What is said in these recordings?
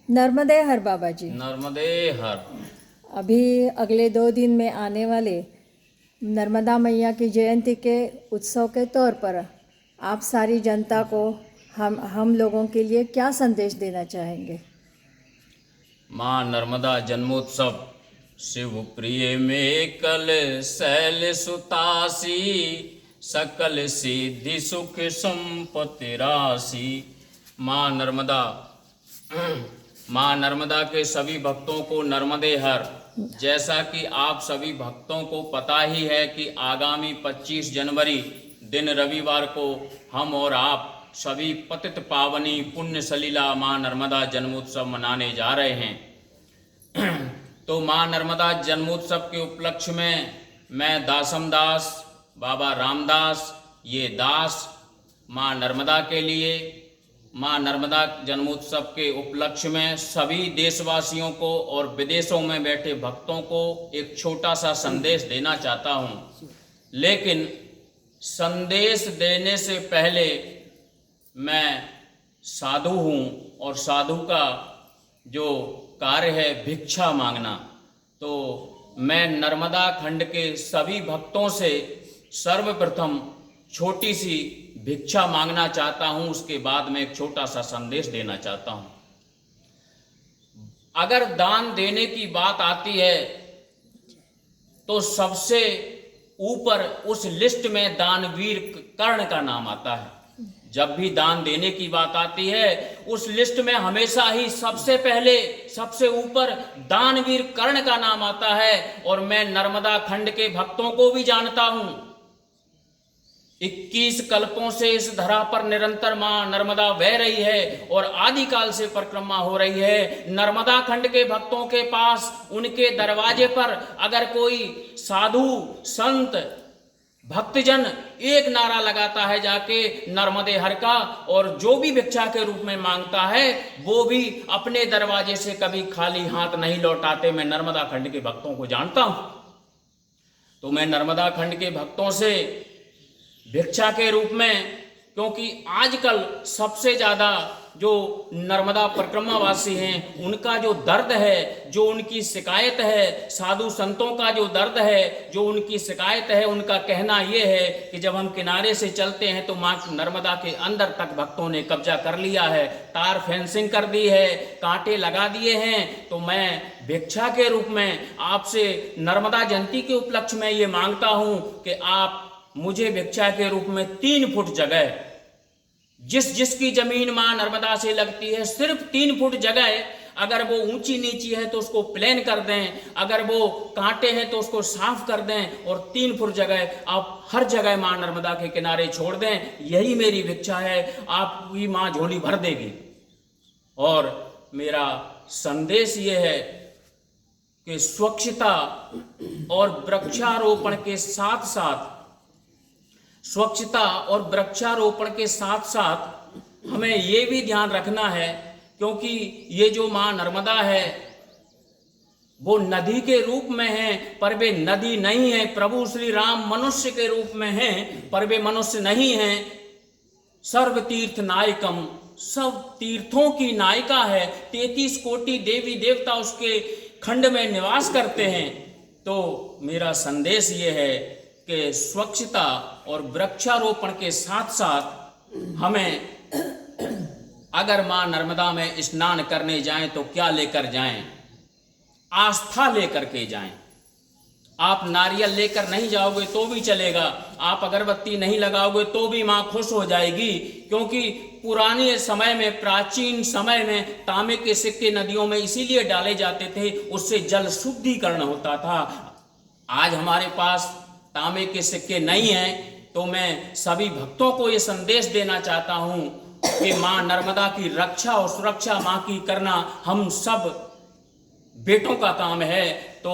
नर्मदे हर बाबा जी। नर्मदे हर। अभी अगले 2 दिन में आने वाले नर्मदा मैया की जयंती के उत्सव के तौर पर आप सारी जनता को हम लोगों के लिए क्या संदेश देना चाहेंगे? माँ नर्मदा जन्मोत्सव शिव प्रिय में कल शैल सुतासी, सकल सिद्धि सुख संपत्ति राशि। माँ नर्मदा माँ नर्मदा के सभी भक्तों को नर्मदे हर। जैसा कि आप सभी भक्तों को पता ही है कि आगामी 25 जनवरी दिन रविवार को हम और आप सभी पतित पावनी पुण्य सलीला माँ नर्मदा जन्मोत्सव मनाने जा रहे हैं। तो माँ नर्मदा जन्मोत्सव के उपलक्ष्य में मैं दासम दास, बाबा रामदास, ये दास माँ नर्मदा के लिए माँ नर्मदा जन्मोत्सव के उपलक्ष्य में सभी देशवासियों को और विदेशों में बैठे भक्तों को एक छोटा सा संदेश देना चाहता हूँ। लेकिन संदेश देने से पहले मैं साधु हूँ और साधु का जो कार्य है भिक्षा मांगना। तो मैं नर्मदा खंड के सभी भक्तों से सर्वप्रथम छोटी सी भिक्षा मांगना चाहता हूँ, उसके बाद में एक छोटा सा संदेश देना चाहता हूँ। अगर दान देने की बात आती है तो सबसे ऊपर उस लिस्ट में दानवीर कर्ण का नाम आता है। जब भी दान देने की बात आती है उस लिस्ट में हमेशा ही सबसे पहले सबसे ऊपर दानवीर कर्ण का नाम आता है। और मैं नर्मदा खंड के भक्तों को भी जानता हूं। 21 कल्पों से इस धरा पर निरंतर मां नर्मदा बह रही है और आदिकाल से परिक्रमा हो रही है। नर्मदा खंड के भक्तों के पास उनके दरवाजे पर अगर कोई साधु संत भक्तजन एक नारा लगाता है जाके नर्मदे हर का, और जो भी भिक्षा के रूप में मांगता है वो भी अपने दरवाजे से कभी खाली हाथ नहीं लौटाते। मैं नर्मदा खंड के भक्तों को जानता हूं। तो मैं नर्मदा खंड के भक्तों से भिक्षा के रूप में, क्योंकि आजकल सबसे ज़्यादा जो नर्मदा परिक्रमावासी हैं उनका जो दर्द है, जो उनकी शिकायत है, साधु संतों का जो दर्द है, जो उनकी शिकायत है, उनका कहना ये है कि जब हम किनारे से चलते हैं तो माँ नर्मदा के अंदर तक भक्तों ने कब्जा कर लिया है, तार फेंसिंग कर दी है, कांटे लगा दिए हैं। तो मैं भिक्षा के रूप में आपसे नर्मदा जयंती के उपलक्ष्य में ये मांगता हूँ कि आप मुझे भिक्षा के रूप में 3 फुट जगह, जिसकी जमीन मां नर्मदा से लगती है सिर्फ 3 फुट जगह, अगर वो ऊंची नीची है तो उसको प्लेन कर दें, अगर वो कांटे हैं तो उसको साफ कर दें, और 3 फुट जगह आप हर जगह मां नर्मदा के किनारे छोड़ दें। यही मेरी भिक्षा है, आपकी मां झोली भर देगी। और मेरा संदेश ये है कि स्वच्छता और वृक्षारोपण के साथ साथ हमें ये भी ध्यान रखना है, क्योंकि ये जो माँ नर्मदा है वो नदी के रूप में है पर वे नदी नहीं है। प्रभु श्री राम मनुष्य के रूप में हैं पर वे मनुष्य नहीं हैं। सर्व तीर्थ नायकम, सब तीर्थों की नायिका है। 33 कोटि देवी देवता उसके खंड में निवास करते हैं। तो मेरा संदेश ये है कि स्वच्छता और वृक्षारोपण के साथ साथ हमें अगर मां नर्मदा में स्नान करने जाएं तो क्या लेकर जाएं? आस्था लेकर के जाएं। आप नारियल लेकर नहीं जाओगे तो भी चलेगा, आप अगरबत्ती नहीं लगाओगे तो भी मां खुश हो जाएगी, क्योंकि पुराने समय में, प्राचीन समय में तांबे के सिक्के नदियों में इसीलिए डाले जाते थे, उससे जल शुद्धिकरण होता था। आज हमारे पास तांबे के सिक्के नहीं हैं। तो मैं सभी भक्तों को ये संदेश देना चाहता हूँ कि माँ नर्मदा की रक्षा और सुरक्षा माँ की करना हम सब बेटों का काम है। तो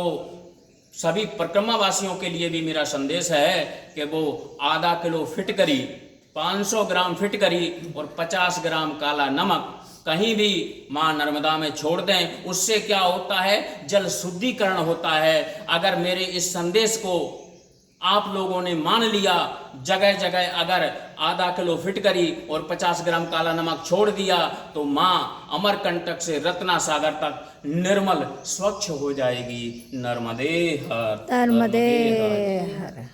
सभी परिक्रमावासियों के लिए भी मेरा संदेश है कि वो आधा किलो फिटकरी, 500 ग्राम फिटकरी और 50 ग्राम काला नमक कहीं भी माँ नर्मदा में छोड़ दें। उससे क्या होता है? जल शुद्धिकरण होता है। अगर मेरे इस संदेश को आप लोगों ने मान लिया, जगह जगह अगर आधा किलो फिटकरी और 50 ग्राम काला नमक छोड़ दिया तो माँ अमरकंटक से रत्ना सागर तक निर्मल स्वच्छ हो जाएगी। नर्मदे हर, नर्मदे नर्मदे हर। हर।